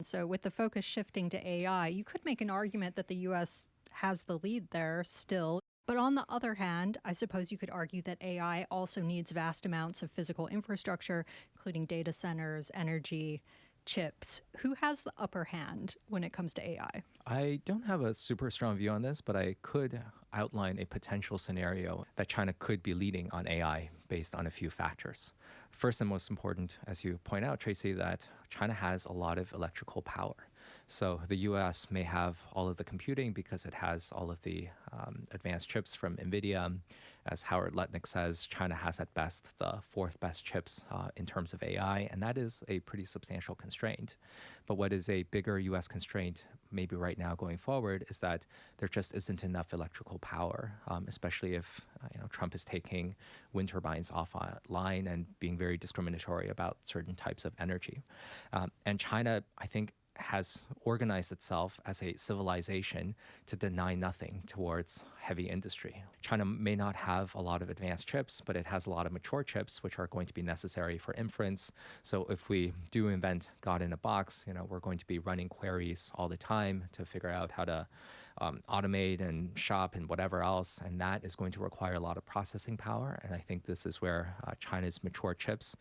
So with the focus shifting to AI, you could make an argument that the US has the lead there still. But on the other hand, I suppose you could argue that AI also needs vast amounts of physical infrastructure, including data centers, energy, chips. Who has the upper hand when it comes to AI? I don't have a super strong view on this, but I could outline a potential scenario that China could be leading on AI based on a few factors. First and most important, as you point out, Tracy, that China has a lot of electrical power. So the US may have all of the computing because it has all of the advanced chips from NVIDIA. As Howard Lutnick says, China has at best the fourth best chips in terms of AI, and that is a pretty substantial constraint. But what is a bigger US constraint, maybe right now going forward, is that there just isn't enough electrical power, especially if Trump is taking wind turbines offline and being very discriminatory about certain types of energy. And China, I think, has organized itself as a civilization to deny nothing towards heavy industry. China may not have a lot of advanced chips, but it has a lot of mature chips, which are going to be necessary for inference. So if we do invent God in a box, we're going to be running queries all the time to figure out how to automate and shop and whatever else, and that is going to require a lot of processing power. And I think this is where China's mature chips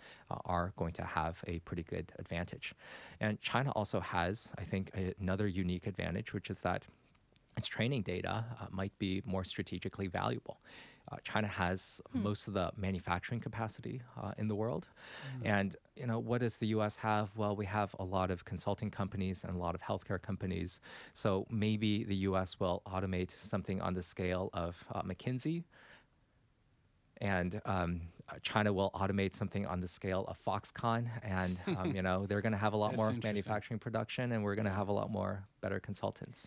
are going to have a pretty good advantage. And China also has, I think, another unique advantage, which is that its training data might be more strategically valuable. China has most of the manufacturing capacity in the world. And, what does the US have? Well, we have a lot of consulting companies and a lot of healthcare companies. So maybe the US will automate something on the scale of McKinsey. And China will automate something on the scale of Foxconn. And, they're going to have a lot more manufacturing production, and we're going to have a lot more better consultants.